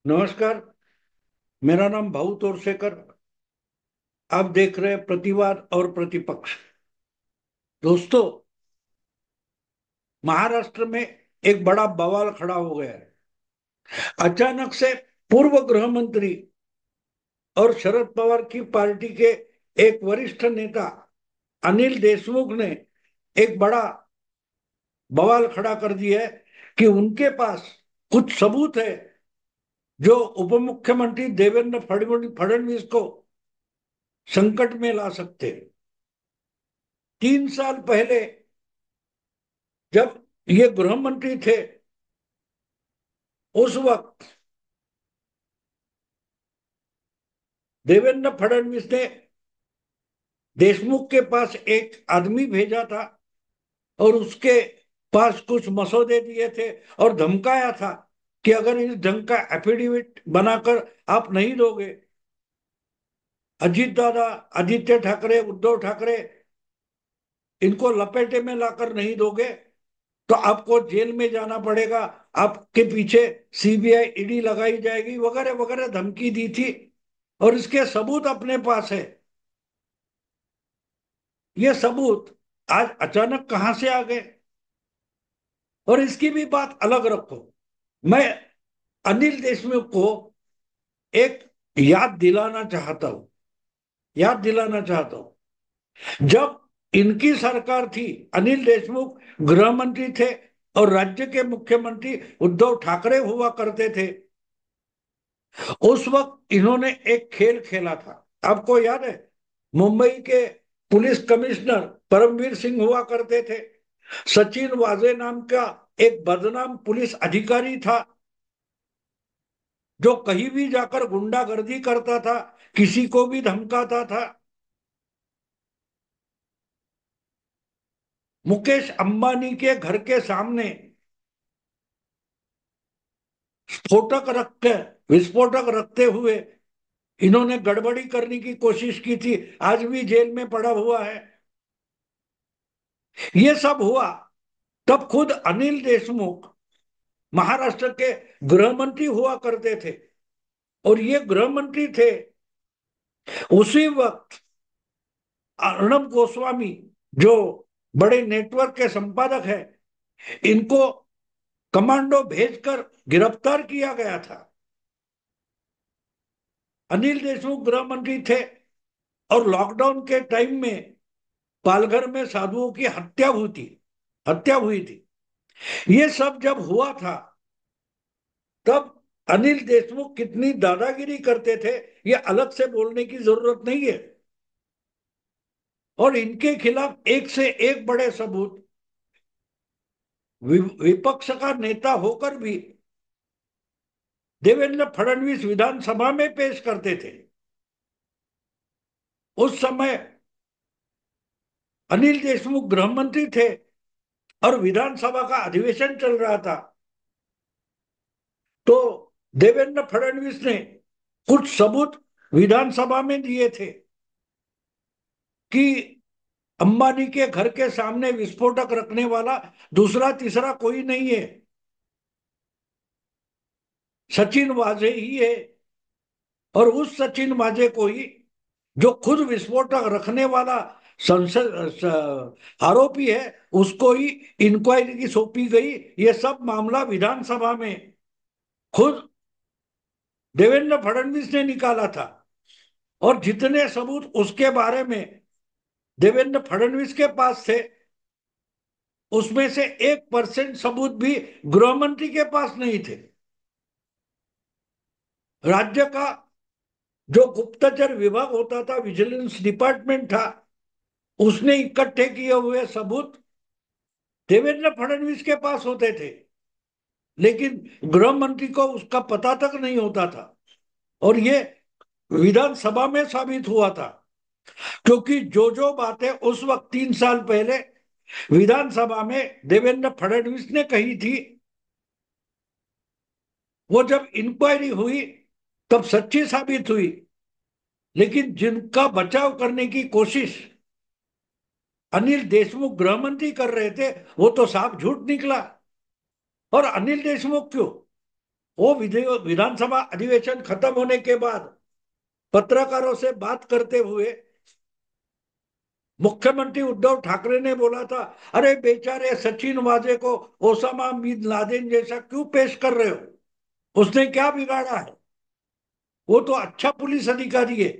नमस्कार। मेरा नाम भाऊ तोरसेकर। आप देख रहे हैं प्रतिवाद और प्रतिपक्ष। दोस्तों, महाराष्ट्र में एक बड़ा बवाल खड़ा हो गया है। अचानक से पूर्व गृह मंत्री और शरद पवार की पार्टी के एक वरिष्ठ नेता अनिल देशमुख ने एक बड़ा बवाल खड़ा कर दिया है कि उनके पास कुछ सबूत है जो उप मुख्यमंत्री देवेंद्र फडणवीस को संकट में ला सकते हैं। 3 साल पहले जब ये गृह मंत्री थे, उस वक्त देवेंद्र फडणवीस ने देशमुख के पास एक आदमी भेजा था और उसके पास कुछ मसौदे दिए थे और धमकाया था कि अगर इस ढंग का एफिडेविट बनाकर आप नहीं दोगे, अजीत दादा, आदित्य ठाकरे, उद्धव ठाकरे, इनको लपेटे में लाकर नहीं दोगे तो आपको जेल में जाना पड़ेगा, आपके पीछे सीबीआई ईडी लगाई जाएगी, वगैरह वगैरह धमकी दी थी। और इसके सबूत अपने पास है। ये सबूत आज अचानक कहां से आ गए? और इसकी भी बात अलग रखो। मैं अनिल देशमुख को एक याद दिलाना चाहता हूं। याद दिलाना चाहता हूं, जब इनकी सरकार थी, अनिल देशमुख गृह मंत्री थे और राज्य के मुख्यमंत्री उद्धव ठाकरे हुआ करते थे। उस वक्त इन्होंने एक खेल खेला था। आपको याद है? मुंबई के पुलिस कमिश्नर परमवीर सिंह हुआ करते थे। सचिन वाजे नाम का एक बदनाम पुलिस अधिकारी था जो कहीं भी जाकर गुंडागर्दी करता था, किसी को भी धमकाता था। मुकेश अंबानी के घर के सामने स्फोटक रखकर, विस्फोटक रखते हुए इन्होंने गड़बड़ी करने की कोशिश की थी। आज भी जेल में पड़ा हुआ है। ये सब हुआ तब खुद अनिल देशमुख महाराष्ट्र के गृह मंत्री हुआ करते थे। और ये गृह मंत्री थे उसी वक्त अर्णब गोस्वामी, जो बड़े नेटवर्क के संपादक है, इनको कमांडो भेजकर गिरफ्तार किया गया था। अनिल देशमुख गृह मंत्री थे और लॉकडाउन के टाइम में पालघर में साधुओं की हत्या हुई थी। ये सब जब हुआ था, तब अनिल देशमुख कितनी दादागिरी करते थे, ये अलग से बोलने की जरूरत नहीं है। और इनके खिलाफ एक से एक बड़े सबूत, विपक्ष का नेता होकर भी देवेंद्र फडणवीस विधानसभा में पेश करते थे। उस समय अनिल देशमुख गृह मंत्री थे और विधानसभा का अधिवेशन चल रहा था। तो देवेंद्र फडणवीस ने कुछ सबूत विधानसभा में दिए थे कि अंबानी के घर के सामने विस्फोटक रखने वाला दूसरा तीसरा कोई नहीं है, सचिन वाजे ही है। और उस सचिन वाजे को ही, जो खुद विस्फोटक रखने वाला संसद आरोपी है, उसको ही इंक्वायरी की सौंपी गई। ये सब मामला विधानसभा में खुद देवेंद्र फडणवीस ने निकाला था। और जितने सबूत उसके बारे में देवेंद्र फडणवीस के पास थे, उसमें से 1% सबूत भी गृह मंत्री के पास नहीं थे। राज्य का जो गुप्तचर विभाग होता था, विजिलेंस डिपार्टमेंट था, उसने इकट्ठे किए हुए सबूत देवेंद्र फडणवीस के पास होते थे, लेकिन गृह मंत्री को उसका पता तक नहीं होता था। और ये विधानसभा में साबित हुआ था, क्योंकि जो जो बातें उस वक्त 3 साल पहले विधानसभा में देवेंद्र फडणवीस ने कही थी, वो जब इंक्वायरी हुई तब सच्ची साबित हुई। लेकिन जिनका बचाव करने की कोशिश अनिल देशमुख गृह मंत्री कर रहे थे, वो तो साफ झूठ निकला। और अनिल देशमुख क्यों, वो विधानसभा अधिवेशन खत्म होने के बाद पत्रकारों से बात करते हुए मुख्यमंत्री उद्धव ठाकरे ने बोला था, अरे बेचारे सचिन वाजे को ओसामा बिन लादेन जैसा क्यों पेश कर रहे हो, उसने क्या बिगाड़ा है, वो तो अच्छा पुलिस अधिकारी है।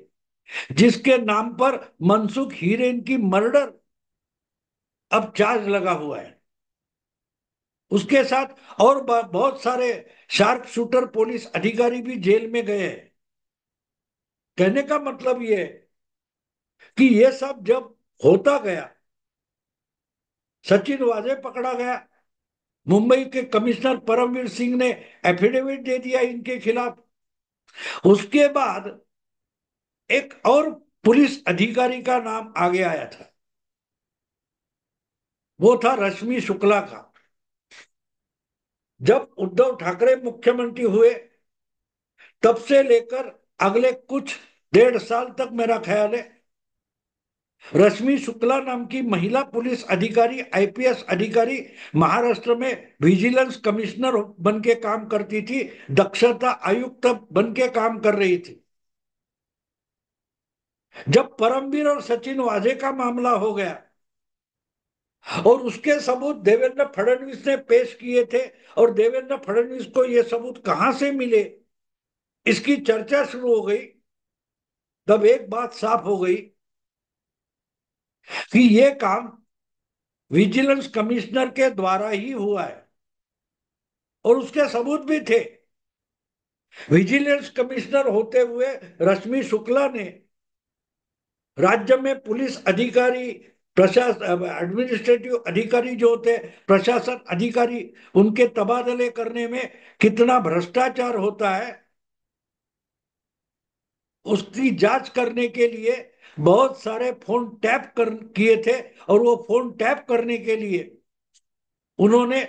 जिसके नाम पर मनसुख हीरेन की मर्डर अब चार्ज लगा हुआ है, उसके साथ और बहुत सारे शार्प शूटर पुलिस अधिकारी भी जेल में गए हैं। कहने का मतलब ये है कि ये सब जब होता गया, सचिन वाजे पकड़ा गया, मुंबई के कमिश्नर परमवीर सिंह ने एफिडेविट दे दिया इनके खिलाफ। उसके बाद एक और पुलिस अधिकारी का नाम आगे आया था, वो था रश्मि शुक्ला का। जब उद्धव ठाकरे मुख्यमंत्री हुए तब से लेकर अगले कुछ 1.5 साल तक मेरा ख्याल है, रश्मि शुक्ला नाम की महिला पुलिस अधिकारी, आईपीएस अधिकारी महाराष्ट्र में विजिलेंस कमिश्नर बन के काम करती थी, दक्षता आयुक्त बन के काम कर रही थी। जब परमवीर और सचिन वाजे का मामला हो गया और उसके सबूत देवेंद्र फडणवीस ने पेश किए थे, और देवेंद्र फडणवीस को ये सबूत कहां से मिले, इसकी चर्चा शुरू हो गई, तब एक बात साफ हो गई कि ये काम विजिलेंस कमिश्नर के द्वारा ही हुआ है, और उसके सबूत भी थे। विजिलेंस कमिश्नर होते हुए रश्मि शुक्ला ने राज्य में पुलिस अधिकारी, प्रशासन, एडमिनिस्ट्रेटिव अधिकारी जो होते हैं, प्रशासन अधिकारी, उनके तबादले करने में कितना भ्रष्टाचार होता है उसकी जांच करने के लिए बहुत सारे फोन टैप कर किए थे। और वो फोन टैप करने के लिए उन्होंने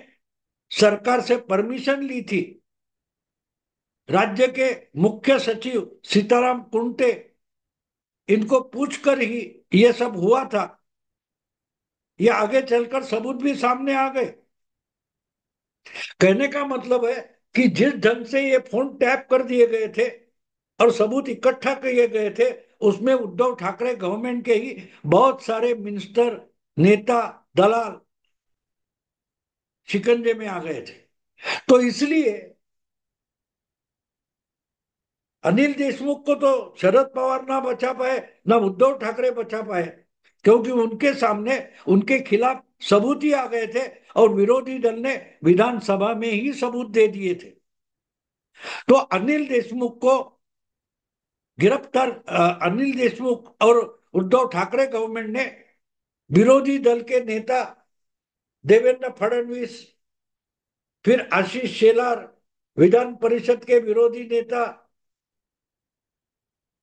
सरकार से परमिशन ली थी। राज्य के मुख्य सचिव सीताराम कुंटे, इनको पूछकर ही ये सब हुआ था। ये आगे चलकर सबूत भी सामने आ गए। कहने का मतलब है कि जिस ढंग से ये फोन टैप कर दिए गए थे और सबूत इकट्ठा किए गए थे, उसमें उद्धव ठाकरे गवर्नमेंट के ही बहुत सारे मिनिस्टर, नेता, दलाल शिकंजे में आ गए थे। तो इसलिए अनिल देशमुख को तो शरद पवार ना बचा पाए, ना उद्धव ठाकरे बचा पाए, क्योंकि उनके सामने उनके खिलाफ सबूत ही आ गए थे, और विरोधी दल ने विधानसभा में ही सबूत दे दिए थे। तो अनिल देशमुख को गिरफ्तार, अनिल देशमुख और उद्धव ठाकरे गवर्नमेंट ने विरोधी दल के नेता देवेंद्र फडणवीस, फिर आशीष शेलार, विधान परिषद के विरोधी नेता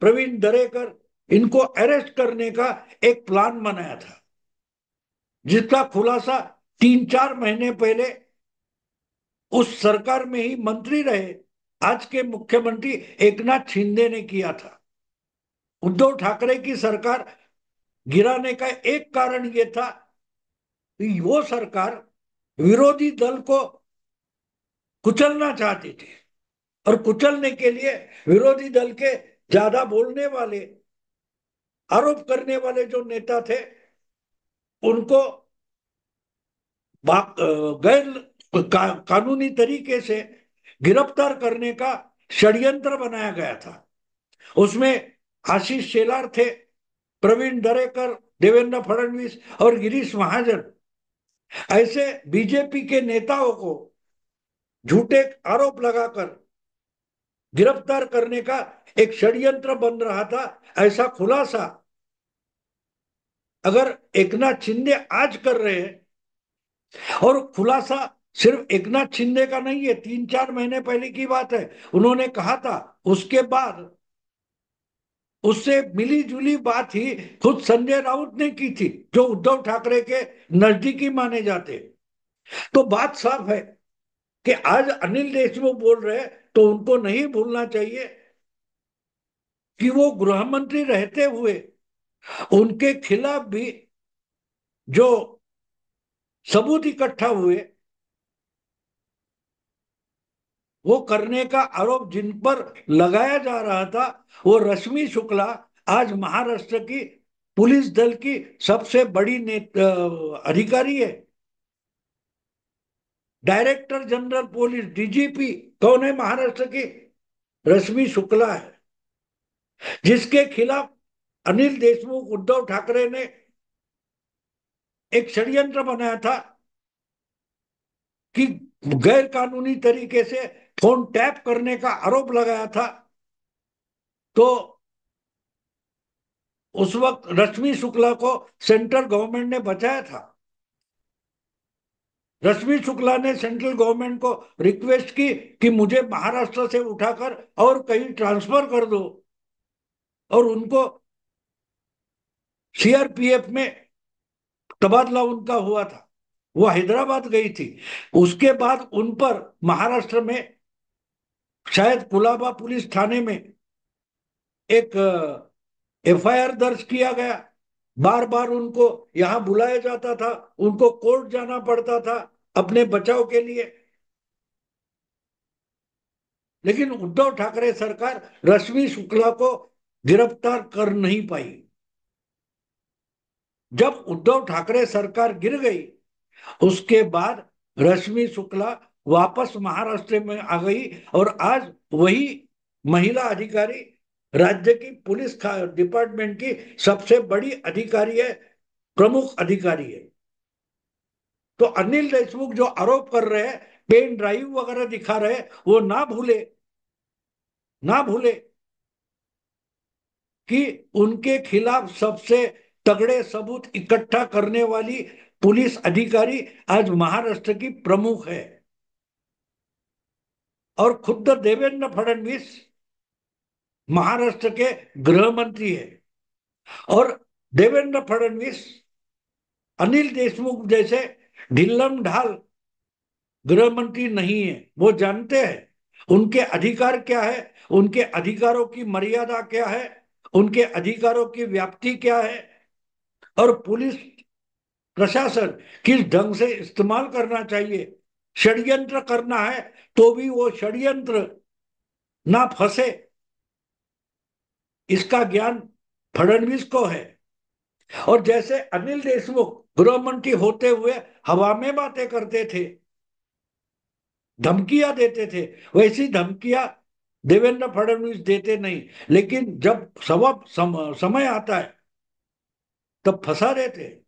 प्रवीण दरेकर, इनको अरेस्ट करने का एक प्लान बनाया था, जिसका खुलासा 3-4 महीने पहले उस सरकार में ही मंत्री रहे आज के मुख्यमंत्री एकनाथ शिंदे ने किया था। उद्धव ठाकरे की सरकार गिराने का एक कारण यह था कि वो सरकार विरोधी दल को कुचलना चाहती थी, और कुचलने के लिए विरोधी दल के ज्यादा बोलने वाले, आरोप करने वाले जो नेता थे, उनको गैर कानूनी तरीके से गिरफ्तार करने का षड्यंत्र बनाया गया था। उसमें आशीष शेलार थे, प्रवीण दरेकर, देवेंद्र फडणवीस और गिरीश महाजन, ऐसे बीजेपी के नेताओं को झूठे आरोप लगाकर गिरफ्तार करने का एक षड्यंत्र बन रहा था। ऐसा खुलासा अगर एकनाथ शिंदे आज कर रहे हैं, और खुलासा सिर्फ एकनाथ शिंदे का नहीं है, 3-4 महीने पहले की बात है, उन्होंने कहा था, उसके बाद उससे मिली जुली बात ही खुद संजय राउत ने की थी, जो उद्धव ठाकरे के नजदीकी माने जाते। तो बात साफ है कि आज अनिल देशमुख बोल रहे हैं, तो उनको नहीं भूलना चाहिए कि वो गृह मंत्री रहते हुए उनके खिलाफ भी जो सबूत इकट्ठा हुए, वो करने का आरोप जिन पर लगाया जा रहा था, वो रश्मि शुक्ला आज महाराष्ट्र की पुलिस दल की सबसे बड़ी अधिकारी है। डायरेक्टर जनरल पुलिस, डीजीपी कौन है महाराष्ट्र की? रश्मि शुक्ला है, जिसके खिलाफ अनिल देशमुख, उद्धव ठाकरे ने एक षड्यंत्र बनाया था कि गैर कानूनी तरीके से फोन टैप करने का आरोप लगाया था। तो उस वक्त रश्मि शुक्ला को सेंट्रल गवर्नमेंट ने बचाया था। रश्मि शुक्ला ने सेंट्रल गवर्नमेंट को रिक्वेस्ट की कि मुझे महाराष्ट्र से उठाकर और कहीं ट्रांसफर कर दो, और उनको सीआरपीएफ में तबादला उनका हुआ था। वो हैदराबाद गई थी। उसके बाद उन पर महाराष्ट्र में शायद कुलाबा पुलिस थाने में एक एफआईआर दर्ज किया गया। बार बार उनको यहां बुलाया जाता था, उनको कोर्ट जाना पड़ता था अपने बचाव के लिए। लेकिन उद्धव ठाकरे सरकार रश्मि शुक्ला को गिरफ्तार कर नहीं पाई। जब उद्धव ठाकरे सरकार गिर गई, उसके बाद रश्मि शुक्ला वापस महाराष्ट्र में आ गई, और आज वही महिला अधिकारी राज्य की पुलिस डिपार्टमेंट की सबसे बड़ी अधिकारी है, प्रमुख अधिकारी है। तो अनिल देशमुख जो आरोप कर रहे हैं, पेन ड्राइव वगैरह दिखा रहे हैं, वो ना भूले, ना भूले कि उनके खिलाफ सबसे तगड़े सबूत इकट्ठा करने वाली पुलिस अधिकारी आज महाराष्ट्र की प्रमुख है। और खुद देवेंद्र फडणवीस महाराष्ट्र के गृह मंत्री है। और देवेंद्र फडणवीस अनिल देशमुख जैसे ढिल्लम ढाल गृह मंत्री नहीं है। वो जानते हैं उनके अधिकार क्या है, उनके अधिकारों की मर्यादा क्या है, उनके अधिकारों की व्याप्ति क्या है, और पुलिस प्रशासन किस ढंग से इस्तेमाल करना चाहिए। षड्यंत्र करना है तो भी वो षड्यंत्र ना फंसे, इसका ज्ञान फडणवीस को है। और जैसे अनिल देशमुख गृह मंत्री होते हुए हवा में बातें करते थे, धमकियां देते थे, वैसी धमकियां देवेंद्र फडणवीस देते नहीं। लेकिन जब समय आता है तब फंसा देते हैं।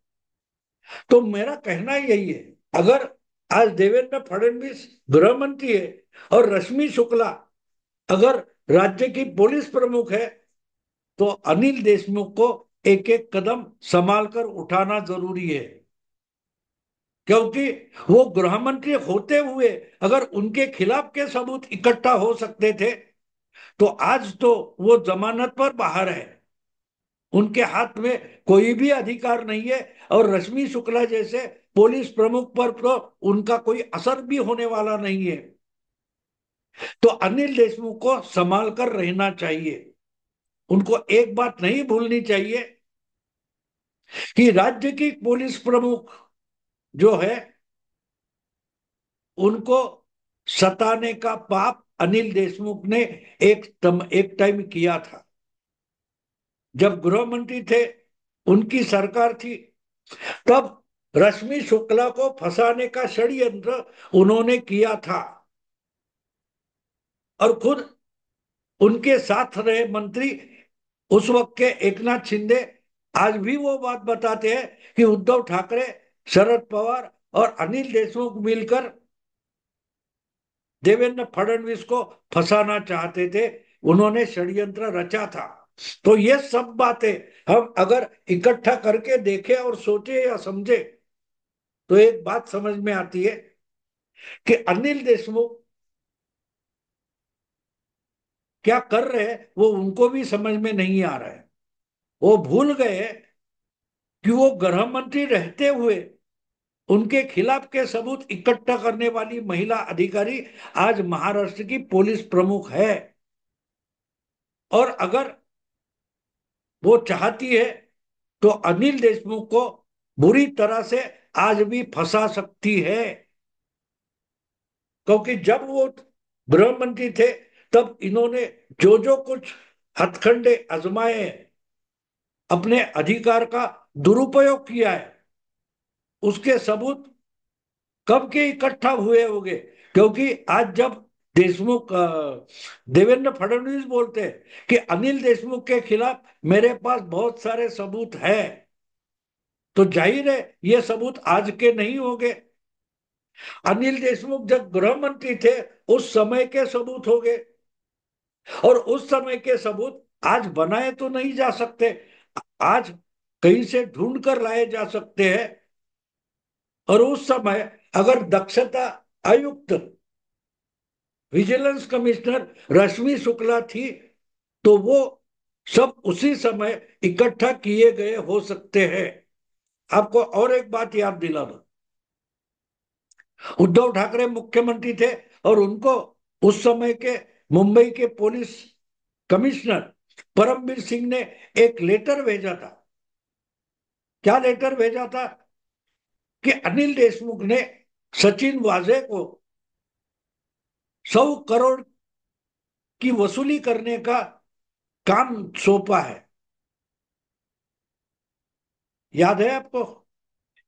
तो मेरा कहना यही है, अगर आज देवेंद्र फडणवीस गृह मंत्री है और रश्मि शुक्ला अगर राज्य की पुलिस प्रमुख है, तो अनिल देशमुख को एक एक कदम संभाल कर उठाना जरूरी है। क्योंकि वो गृह मंत्री होते हुए अगर उनके खिलाफ के सबूत इकट्ठा हो सकते थे, तो आज तो वो जमानत पर बाहर है, उनके हाथ में कोई भी अधिकार नहीं है। और रश्मि शुक्ला जैसे पुलिस प्रमुख पर तो उनका कोई असर भी होने वाला नहीं है। तो अनिल देशमुख को संभाल कर रहना चाहिए। उनको एक बात नहीं भूलनी चाहिए कि राज्य की पुलिस प्रमुख जो है, उनको सताने का पाप अनिल देशमुख ने एक टाइम किया था। जब गृह मंत्री थे, उनकी सरकार थी, तब रश्मि शुक्ला को फंसाने का षड्यंत्र उन्होंने किया था। और खुद उनके साथ रहे मंत्री उस वक्त के एकनाथ शिंदे आज भी वो बात बताते हैं कि उद्धव ठाकरे, शरद पवार और अनिल देशमुख मिलकर देवेंद्र फडणवीस को फंसाना चाहते थे, उन्होंने षड्यंत्र रचा था। तो ये सब बातें हम अगर इकट्ठा करके देखें और सोचे या समझे, तो एक बात समझ में आती है कि अनिल देशमुख क्या कर रहे हैं वो उनको भी समझ में नहीं आ रहा है। वो भूल गए कि वो गृह मंत्री रहते हुए उनके खिलाफ के सबूत इकट्ठा करने वाली महिला अधिकारी आज महाराष्ट्र की पुलिस प्रमुख है। और अगर वो चाहती है तो अनिल देशमुख को बुरी तरह से आज भी फंसा सकती है। क्योंकि जब वो गृह मंत्री थे तब इन्होंने जो जो कुछ हथकंडे आजमाए हैं, अपने अधिकार का दुरुपयोग किया है, उसके सबूत कब के इकट्ठा हुए होंगे। क्योंकि आज जब देशमुख देवेंद्र फडणवीस बोलते हैं कि अनिल देशमुख के खिलाफ मेरे पास बहुत सारे सबूत हैं, तो जाहिर है ये सबूत आज के नहीं होंगे। अनिल देशमुख जब गृह मंत्री थे उस समय के सबूत होंगे, और उस समय के सबूत आज बनाए तो नहीं जा सकते, आज कहीं से ढूंढ कर लाए जा सकते हैं। और उस समय अगर दक्षता आयुक्त विजिलेंस कमिश्नर रश्मि शुक्ला थी तो वो सब उसी समय इकट्ठा किए गए हो सकते हैं। आपको और एक बात याद दिला दो, उद्धव ठाकरे मुख्यमंत्री थे और उनको उस समय के मुंबई के पुलिस कमिश्नर परमवीर सिंह ने एक लेटर भेजा था। क्या लेटर भेजा था कि अनिल देशमुख ने सचिन वाजे को 100 करोड़ की वसूली करने का काम सौंपा है। याद है आपको?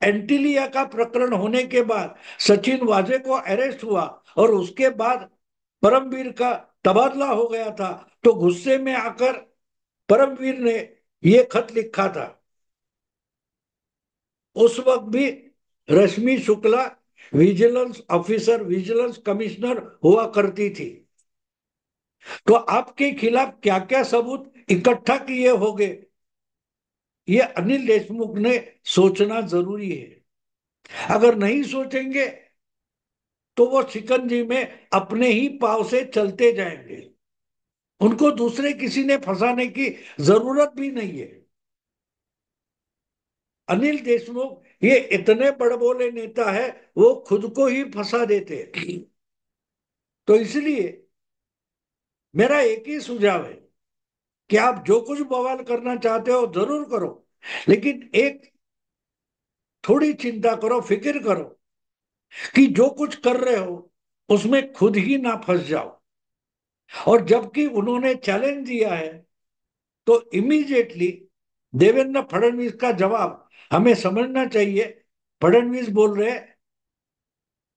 एंटीलिया का प्रकरण होने के बाद सचिन वाजे को अरेस्ट हुआ और उसके बाद परमवीर का तबादला हो गया था, तो गुस्से में आकर परमवीर ने ये खत लिखा था। उस वक्त भी Rashmi Shukla vigilance officer, vigilance commissioner हुआ करती थी। तो आपके खिलाफ क्या क्या सबूत इकट्ठा किए होंगे, ये अनिल देशमुख ने सोचना जरूरी है। अगर नहीं सोचेंगे तो वो शिकंजी में अपने ही पांव से चलते जाएंगे, उनको दूसरे किसी ने फंसाने की जरूरत भी नहीं है। अनिल देशमुख ये इतने बड़बोले नेता है, वो खुद को ही फंसा देते हैं। तो इसलिए मेरा एक ही सुझाव है कि आप जो कुछ बवाल करना चाहते हो जरूर करो, लेकिन एक थोड़ी चिंता करो, फिक्र करो कि जो कुछ कर रहे हो उसमें खुद ही ना फंस जाओ। और जबकि उन्होंने चैलेंज दिया है तो इमीडिएटली देवेंद्र फडणवीस का जवाब हमें समझना चाहिए। फडणवीस बोल रहे हैं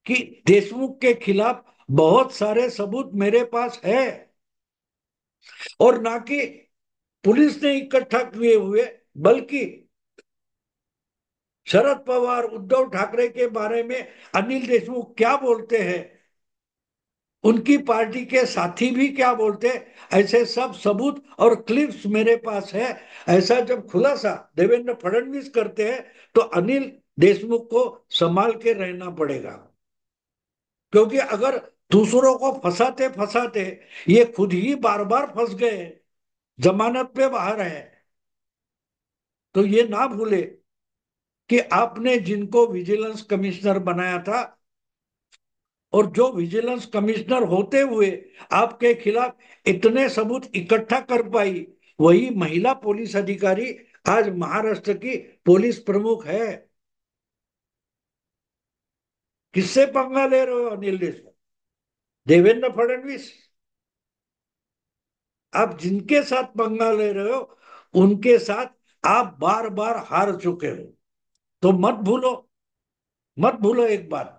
कि देशमुख के खिलाफ बहुत सारे सबूत मेरे पास है, और ना कि पुलिस ने इकट्ठा किए हुए, बल्कि शरद पवार, उद्धव ठाकरे के बारे में अनिल देशमुख क्या बोलते हैं, उनकी पार्टी के साथी भी क्या बोलते, ऐसे सब सबूत और क्लिप्स मेरे पास है। ऐसा जब खुलासा देवेंद्र फडणवीस करते हैं तो अनिल देशमुख को संभाल के रहना पड़ेगा। क्योंकि अगर दूसरों को फंसाते फंसाते ये खुद ही बार बार फंस गए, जमानत पे बाहर है, तो ये ना भूले कि आपने जिनको विजिलेंस कमिश्नर बनाया था और जो विजिलेंस कमिश्नर होते हुए आपके खिलाफ इतने सबूत इकट्ठा कर पाई, वही महिला पुलिस अधिकारी आज महाराष्ट्र की पुलिस प्रमुख है। किससे पंगा ले रहे हो अनिल देशमुख? देवेंद्र फडणवीस? आप जिनके साथ पंगा ले रहे हो उनके साथ आप बार बार हार चुके हो। तो मत भूलो, मत भूलो एक बात,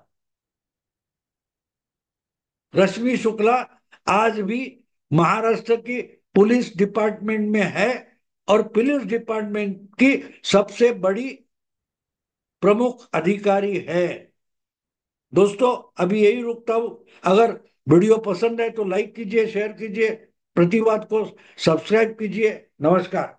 रश्मि शुक्ला आज भी महाराष्ट्र की पुलिस डिपार्टमेंट में है और पुलिस डिपार्टमेंट की सबसे बड़ी प्रमुख अधिकारी है। दोस्तों अभी यही रुकता हूं। अगर वीडियो पसंद है तो लाइक कीजिए, शेयर कीजिए, प्रतिवाद को सब्सक्राइब कीजिए। नमस्कार।